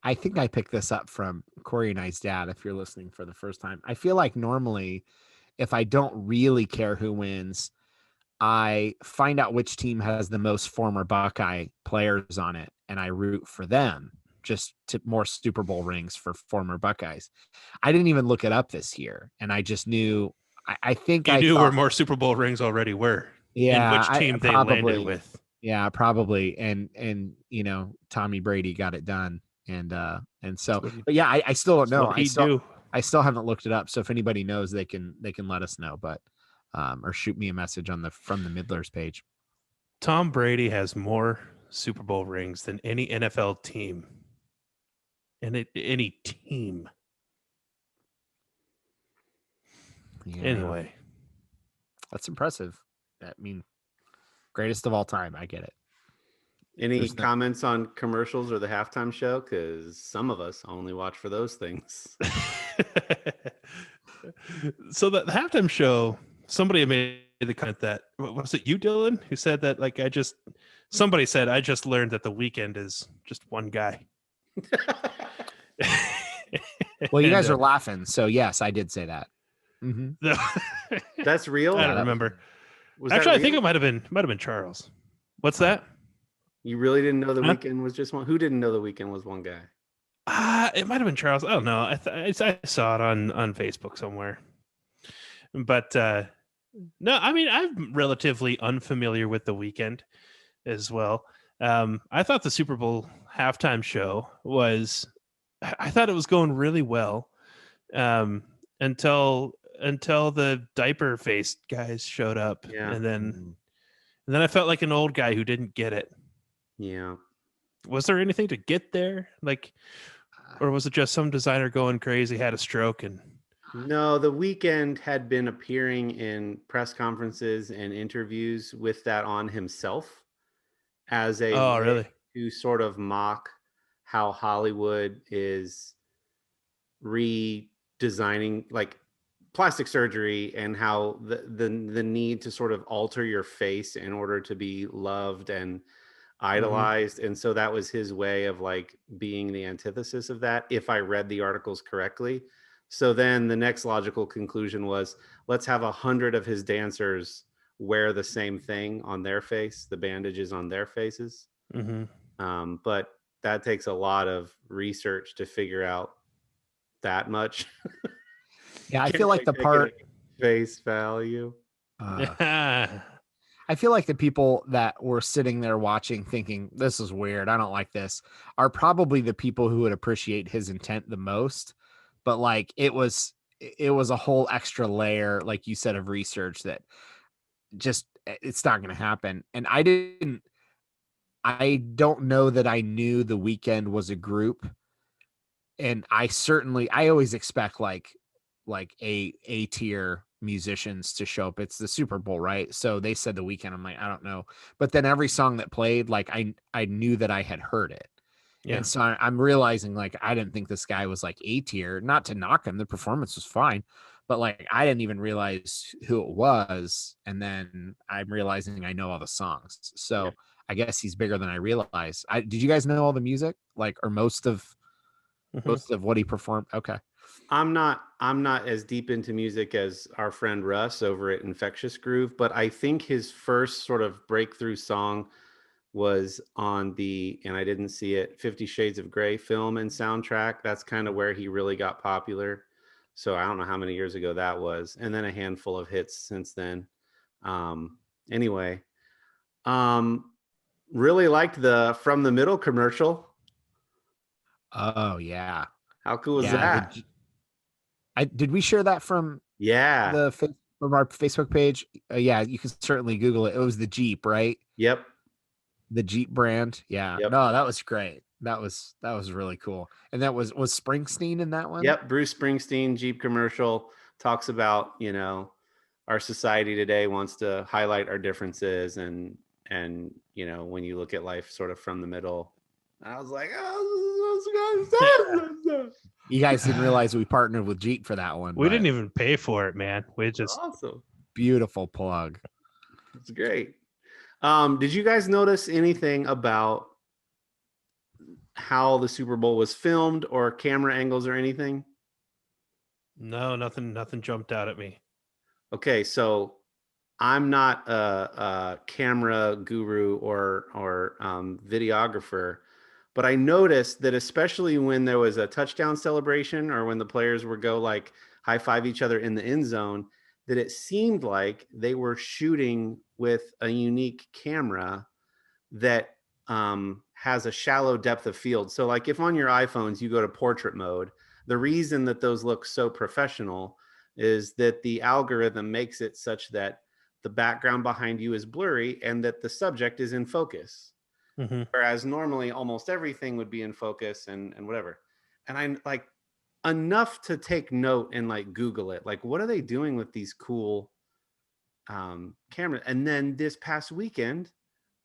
I think I picked this up from Corey and I's dad. If you're listening for the first time, I feel like normally, if I don't really care who wins, I find out which team has the most former Buckeye players on it, and I root for them. Just to more Super Bowl rings for former Buckeyes. I didn't even look it up this year, and I just knew. I think You I knew thought, where more Super Bowl rings already were. yeah, and which team they landed with. Yeah, probably. And Tommy Brady got it done. And so, but yeah, I still don't know. I still haven't looked it up. So if anybody knows, they can let us know, but or shoot me a message from the Middlers page. Tom Brady has more Super Bowl rings than any NFL team. And any team. Yeah. Anyway, that's impressive. Greatest of all time. I get it. Any comments on commercials or the halftime show? Because some of us only watch for those things. So the halftime show, somebody made the comment that, was it you, Dylan, who said that? Like, somebody said, I just learned that the weekend is just one guy. Well, you guys are laughing, so yes, I did say that. Mm-hmm. That's real. I don't remember. Was Actually, that I think real? it might have been Charles. What's that? You really didn't know the Huh? weekend was just one? Who didn't know the weekend was one guy? It might have been Charles. I don't know. I saw it on Facebook somewhere. But no, I mean, I'm relatively unfamiliar with the weekend as well. I thought the Super Bowl halftime show I thought it was going really well until the diaper faced guys showed up. Yeah. And then I felt like an old guy who didn't get it. Yeah. Was there anything to get there? Like, or was it just some designer going crazy, had a stroke, and No, The Weeknd had been appearing in press conferences and interviews with that on himself as a oh, way really? to sort of mock how Hollywood is redesigning like plastic surgery and how the need to sort of alter your face in order to be loved and idolized. And so that was his way of like being the antithesis of that, if I read the articles correctly. So then the next logical conclusion was, let's have 100 of his dancers wear the same thing on their face, the bandages on their faces. But that takes a lot of research to figure out that much. Yeah, I Can't feel like really the take it part. at face value. I feel like the people that were sitting there watching, thinking this is weird, I don't like this, are probably the people who would appreciate his intent the most. But like it was a whole extra layer, like you said, of research that just it's not going to happen. And I don't know that I knew The Weeknd was a group. And I always expect like a tier musicians to show up. It's the Super Bowl, right? So they said The Weeknd. I'm like, I don't know. But then every song that played, like I knew that I had heard it. Yeah. And so I'm realizing like I didn't think this guy was like A tier. Not to knock him, the performance was fine, but like I didn't even realize who it was. And then I'm realizing I know all the songs. So Yeah. I guess he's bigger than I realized. Did you guys know all the music, like, or most of what he performed? Okay. I'm not as deep into music as our friend Russ over at Infectious Groove, but I think his first sort of breakthrough song was on the, and I didn't see it, 50 Shades of Grey film and soundtrack. That's kind of where he really got popular. So I don't know how many years ago that was. And then a handful of hits since then. Anyway, really liked the From the Middle commercial. Oh yeah. How cool was Yeah, that? did we share that from Yeah. from our Facebook page? Yeah, you can certainly Google it. It was the Jeep, right? Yep. The Jeep brand. Yeah. Yep. No, that was great. That was really cool. And that was Springsteen in that one? Yep. Bruce Springsteen Jeep commercial talks about, you know, our society today wants to highlight our differences and you know, when you look at life sort of from the middle. I was like, oh, You guys didn't realize we partnered with Jeep for that one. We but didn't even pay for it, man. We just awesome. beautiful plug. It's great. Did you guys notice anything about how the Super Bowl was filmed or camera angles or anything? no, nothing jumped out at me. Okay, so I'm not a camera guru or videographer, but I noticed that especially when there was a touchdown celebration or when the players would go like high five each other in the end zone, that it seemed like they were shooting with a unique camera that has a shallow depth of field. So like if on your iPhones you go to portrait mode, the reason that those look so professional is that the algorithm makes it such that the background behind you is blurry and that the subject is in focus. Whereas normally almost everything would be in focus and whatever. And I'm like, enough to take note and like Google it. Like, what are they doing with these cool cameras? And then this past weekend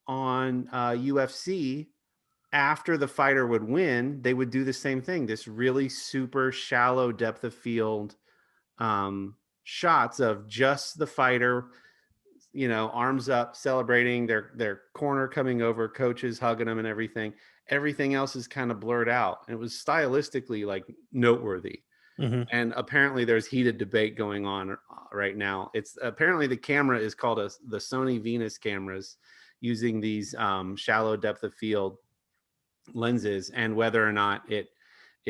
on UFC, after the fighter would win, they would do the same thing. This really super shallow depth of field shots of just the fighter, you know, arms up, celebrating, their corner coming over, coaches hugging them and everything. Everything else is kind of blurred out. And it was stylistically like noteworthy. And apparently there's heated debate going on right now. It's apparently the camera is called the Sony Venus cameras, using these shallow depth of field lenses, and whether or not it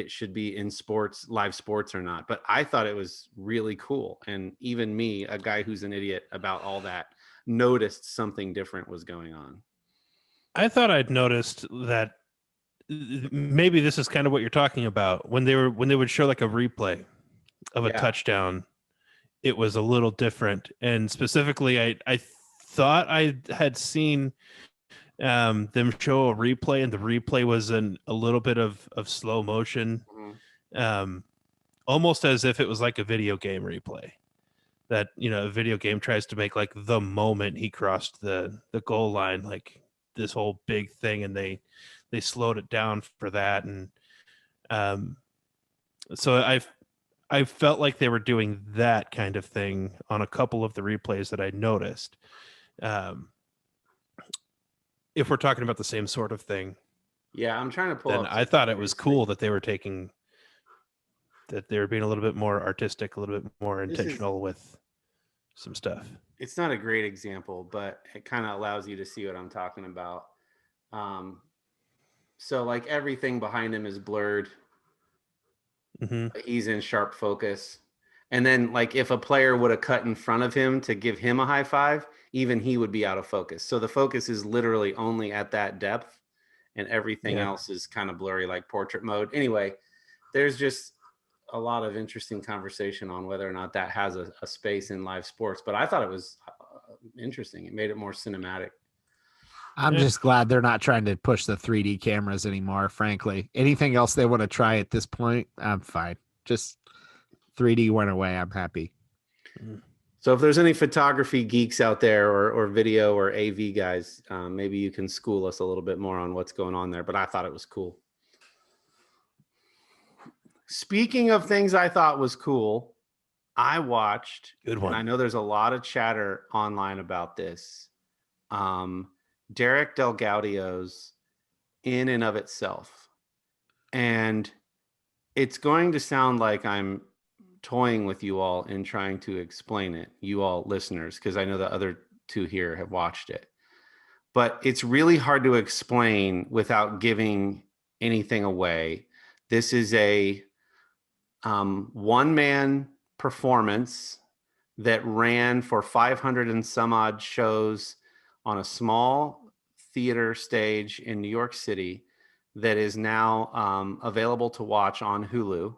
should be in sports, live sports or not. But I thought it was really cool. And even me, a guy who's an idiot about all that, noticed something different was going on. I thought I'd noticed that maybe this is kind of what you're talking about. When they would show like a replay of a touchdown, it was a little different. And specifically, I thought I had seen them show a replay, and the replay was in a little bit of slow motion, almost as if it was like a video game replay. That, you know, a video game tries to make like the moment he crossed the goal line, like this whole big thing, and they slowed it down for that. And so I felt like they were doing that kind of thing on a couple of the replays that I noticed. If we're talking about the same sort of thing, Yeah, I'm trying to pull then up I thought it was cool that they were being a little bit more artistic, a little bit more intentional with some stuff. It's not a great example, but it kind of allows you to see what I'm talking about. So like everything behind him is blurred. He's in sharp focus. And then like if a player would have cut in front of him to give him a high five, even he would be out of focus. So the focus is literally only at that depth, and everything else is kind of blurry, like portrait mode. Anyway, there's just a lot of interesting conversation on whether or not that has a space in live sports. But I thought it was interesting. It made it more cinematic. I'm just glad they're not trying to push the 3D cameras anymore, frankly. Anything else they want to try at this point, I'm fine. Just 3D went away. I'm happy. So if there's any photography geeks out there or video or AV guys, maybe you can school us a little bit more on what's going on there. But I thought it was cool. Speaking of things I thought was cool, I watched, Good one. and I know there's a lot of chatter online about this, Derek DelGaudio's In and of Itself. And it's going to sound like I'm toying with you all in trying to explain it, you all listeners, because I know the other two here have watched it. But it's really hard to explain without giving anything away. This is a one-man performance that ran for 500 and some odd shows on a small theater stage in New York City that is now available to watch on Hulu.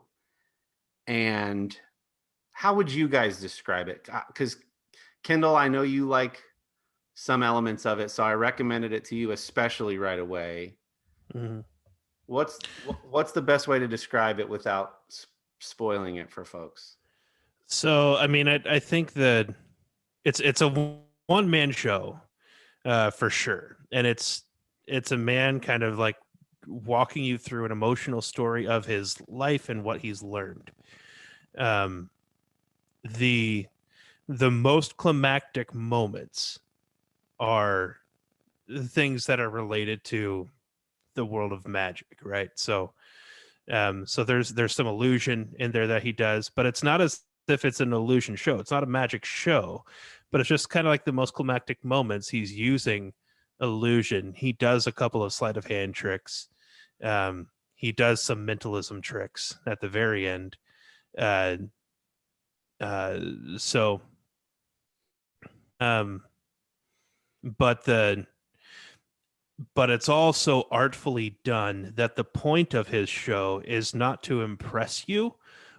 And how would you guys describe it? Because Kendall, I know you like some elements of it, so I recommended it to you especially right away. What's the best way to describe it without spoiling it for folks? So, I mean, I think that it's a one-man show for sure. And it's a man kind of like walking you through an emotional story of his life and what he's learned. The most climactic moments are things that are related to the world of magic, right? So there's some illusion in there that he does, but it's not as if it's an illusion show. It's not a magic show, but it's just kind of like the most climactic moments. He's using illusion. He does a couple of sleight of hand tricks. He does some mentalism tricks at the very end. But it's also artfully done that the point of his show is not to impress you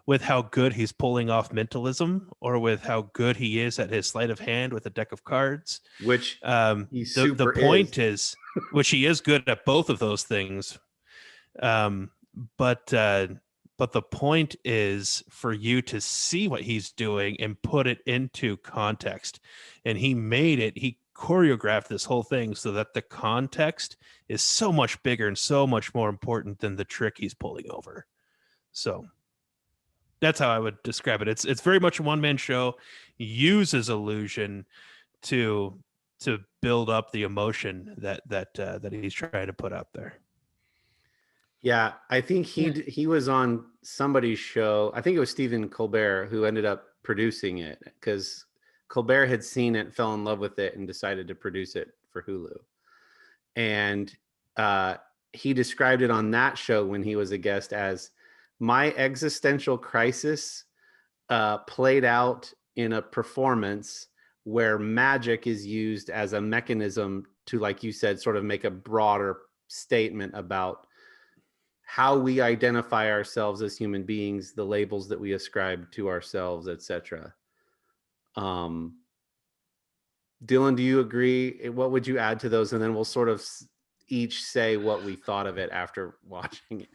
with how good he's pulling off mentalism or with how good he is at his sleight of hand with a deck of cards. Which the point is, which he is good at both of those things. But the point is for you to see what he's doing and put it into context. And he choreographed this whole thing so that the context is so much bigger and so much more important than the trick he's pulling over. So that's how I would describe it. It's very much a one-man show. He uses illusion to build up the emotion that he's trying to put out there. Yeah, I think he was on somebody's show. I think it was Stephen Colbert who ended up producing it because Colbert had seen it, fell in love with it, and decided to produce it for Hulu. And he described it on that show when he was a guest as my existential crisis played out in a performance where magic is used as a mechanism to, like you said, sort of make a broader statement about how we identify ourselves as human beings, the labels that we ascribe to ourselves, etc. Dylan, do you agree? What would you add to those? And then we'll sort of each say what we thought of it after watching it.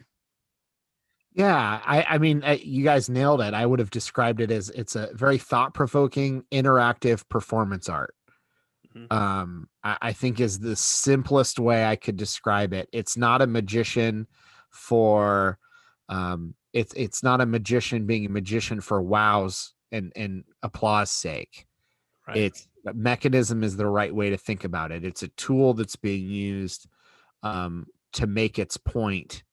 Yeah, I mean, you guys nailed it. I would have described it as it's a very thought-provoking, interactive performance art. I think is the simplest way I could describe it. It's not a magician for, it's not a magician being a magician for wows and applause sake. Right. It's mechanism is the right way to think about it. It's a tool that's being used to make its point,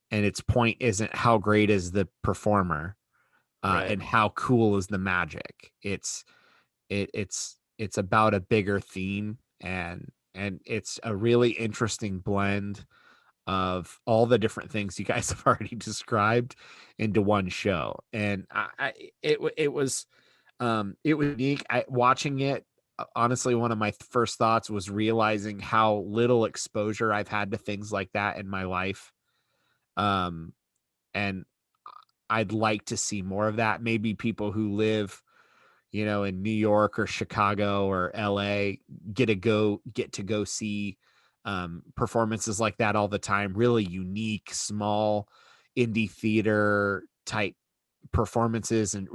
and its point isn't how great is the performer and how cool is the magic. It's about a bigger theme, and it's a really interesting blend of all the different things you guys have already described into one show. And it was unique. Watching it, honestly, one of my first thoughts was realizing how little exposure I've had to things like that in my life. And I'd like to see more of that. Maybe people who live, in New York or Chicago or LA get to go see performances like that all the time. Really unique, small indie theater type performances, and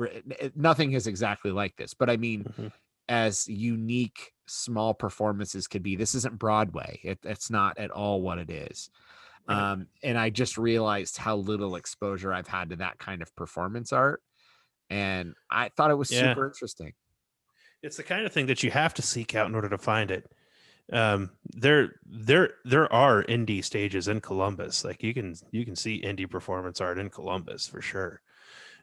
nothing is exactly like this. But I mean, as unique small performances could be, this isn't Broadway. It's not at all what it is. And I just realized how little exposure I've had to that kind of performance art. And I thought it was super interesting. It's the kind of thing that you have to seek out in order to find it. There are indie stages in Columbus. Like you can see indie performance art in Columbus for sure.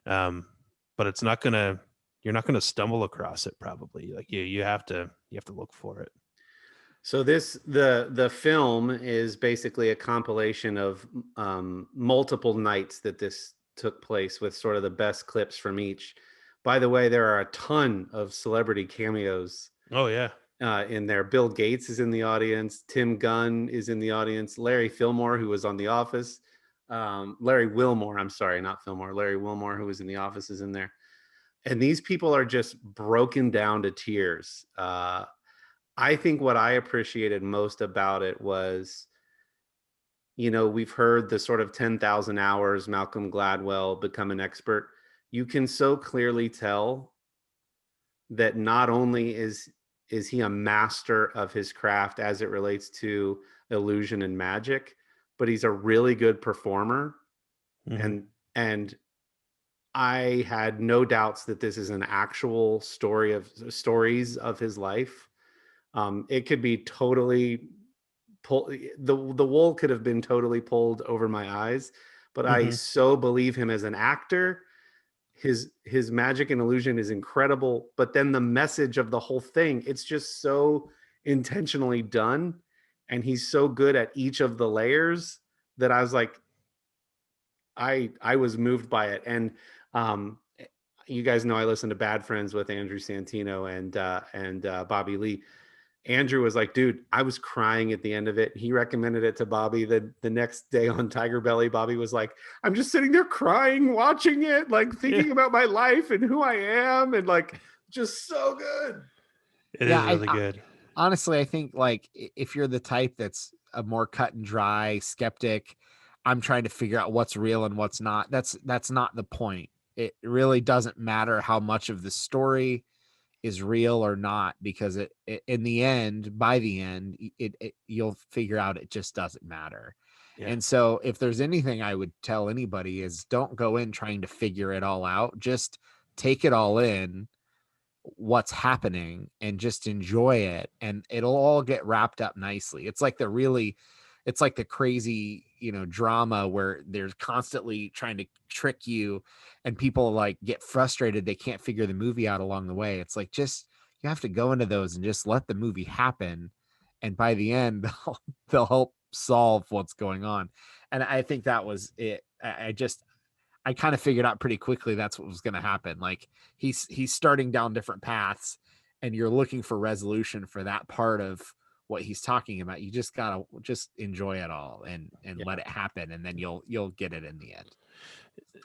But you're not gonna stumble across it probably. Like you have to look for it. So the film is basically a compilation of multiple nights that this took place, with sort of the best clips from each. By the way, there are a ton of celebrity cameos. Oh yeah. In there. Bill Gates is in the audience. Tim Gunn is in the audience. Larry Fillmore, who was on The Office. Larry Wilmore, I'm sorry, not Fillmore. Larry Wilmore, who was in The Office, is in there. And these people are just broken down to tears. I think what I appreciated most about it was, we've heard the sort of 10,000 hours Malcolm Gladwell become an expert. You can so clearly tell that not only is he a master of his craft as it relates to illusion and magic, but he's a really good performer. And I had no doubts that this is an actual stories of his life. It could be totally the wool could have been totally pulled over my eyes, but I so believe him as an actor. His magic and illusion is incredible, but then the message of the whole thing, it's just so intentionally done, and he's so good at each of the layers that I was like, I was moved by it. And you guys know I listen to Bad Friends with Andrew Santino and Bobby Lee. Andrew was like, dude, I was crying at the end of it. He recommended it to Bobby the next day on Tiger Belly. Bobby was like, I'm just sitting there crying, watching it, like thinking about my life and who I am. And like, just so good. It is really good. Honestly, I think like if you're the type that's a more cut and dry skeptic, I'm trying to figure out what's real and what's not. That's not the point. It really doesn't matter how much of the story is real or not, because by the end, you'll figure out it just doesn't matter. Yeah. And so if there's anything I would tell anybody is don't go in trying to figure it all out. Just take it all in, what's happening, and just enjoy it. And it'll all get wrapped up nicely. It's like the crazy, drama where they're constantly trying to trick you and people like get frustrated. They can't figure the movie out along the way. It's like, you have to go into those and just let the movie happen. And by the end, they'll help solve what's going on. And I think that was it. I kind of figured out pretty quickly that's what was going to happen. Like he's starting down different paths, and you're looking for resolution for that part of what he's talking about. You just gotta just enjoy it all and Yeah. let it happen, and then you'll get it in the end.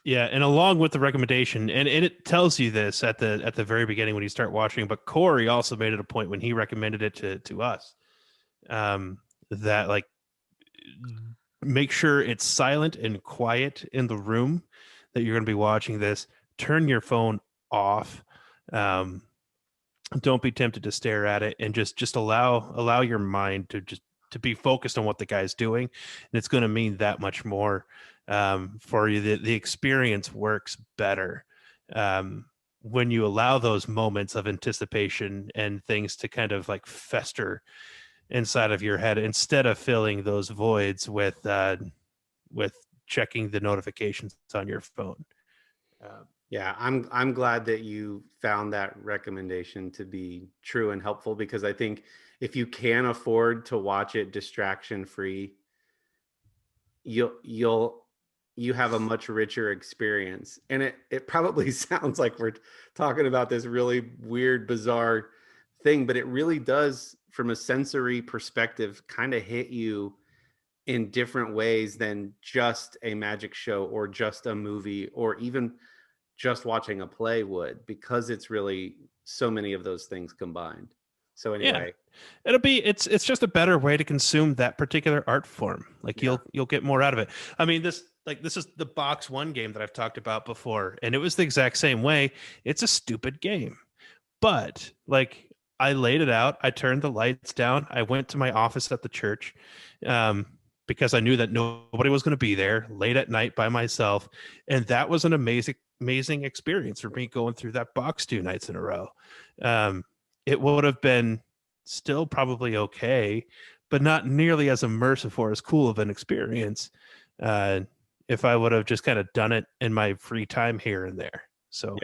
Yeah, and along with the recommendation, and it tells you this at the very beginning when you start watching, but Corey also made it a point when he recommended it to us, that like make sure it's silent and quiet in the room that you're going to be watching this. Turn your phone off. Don't be tempted to stare at it, and just allow your mind to be focused on what the guy's doing, and it's going to mean that much more for you. The experience works better when you allow those moments of anticipation and things to kind of like fester inside of your head instead of filling those voids with checking the notifications on your phone. Yeah, I'm glad that you found that recommendation to be true and helpful, because I think if you can afford to watch it distraction free, you have a much richer experience. And it probably sounds like we're talking about this really weird, bizarre thing, but it really does, from a sensory perspective, kind of hit you in different ways than just a magic show or just a movie or even just watching a play would, because it's really so many of those things combined. So anyway, it's just a better way to consume that particular art form. Like you'll get more out of it. I mean, this is the Box One game that I've talked about before, and it was the exact same way. It's a stupid game, but like I laid it out, I turned the lights down, I went to my office at the church, because I knew that nobody was going to be there late at night by myself, and that was an amazing experience for me going through that box 2 nights in a row. It would have been still probably okay, but not nearly as immersive or as cool of an experience if I would have just kind of done it in my free time here and there. So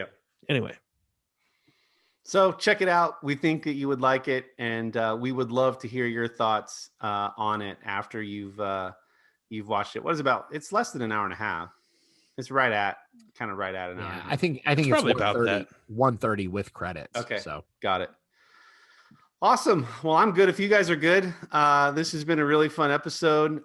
anyway. So check it out. We think that you would like it, and we would love to hear your thoughts on it after you've watched it. It's less than an hour and a half. It's right at an hour. Yeah, I think it's probably about that. 1:30 with credits. Okay. So got it. Awesome. Well, I'm good. If you guys are good, this has been a really fun episode.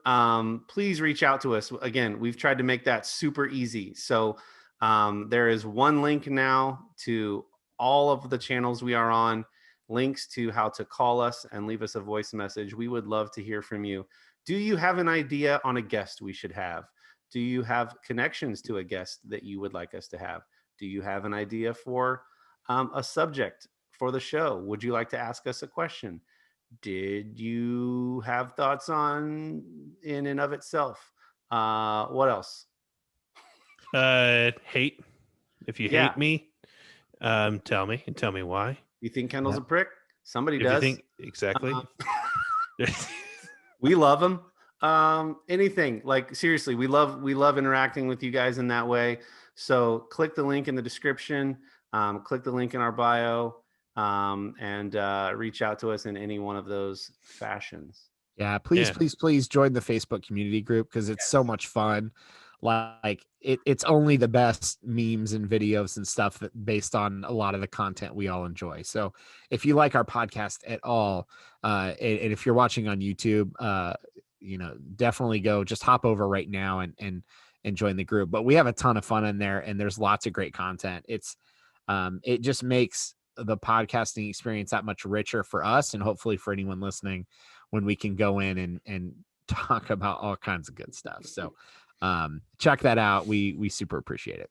Please reach out to us. Again, we've tried to make that super easy. So there is one link now to all of the channels we are on, links to how to call us and leave us a voice message. We would love to hear from you. Do you have an idea on a guest we should have? Do you have connections to a guest that you would like us to have? Do you have an idea for a subject for the show? Would you like to ask us a question? Did you have thoughts on in and of itself? What else? Hate. If you Yeah. hate me, tell me and tell me why. You think Kendall's a prick? Somebody If does. you think exactly. We love them. Anything, like, seriously, we love interacting with you guys in that way. So click the link in the description, click the link in our bio, and reach out to us in any one of those fashions. yeah, please join the Facebook community group, because it's so much fun. Like it's only the best memes and videos and stuff that based on a lot of the content we all enjoy. So if you like our podcast at all, and if you're watching on YouTube, definitely just hop over right now and join the group. But we have a ton of fun in there, and there's lots of great content. It just makes the podcasting experience that much richer for us, and hopefully for anyone listening, when we can go in and talk about all kinds of good stuff. So check that out. We super appreciate it.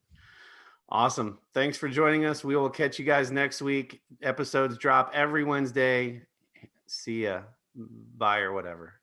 Awesome. Thanks for joining us. We will catch you guys next week. Episodes drop every Wednesday. See ya. Bye or whatever.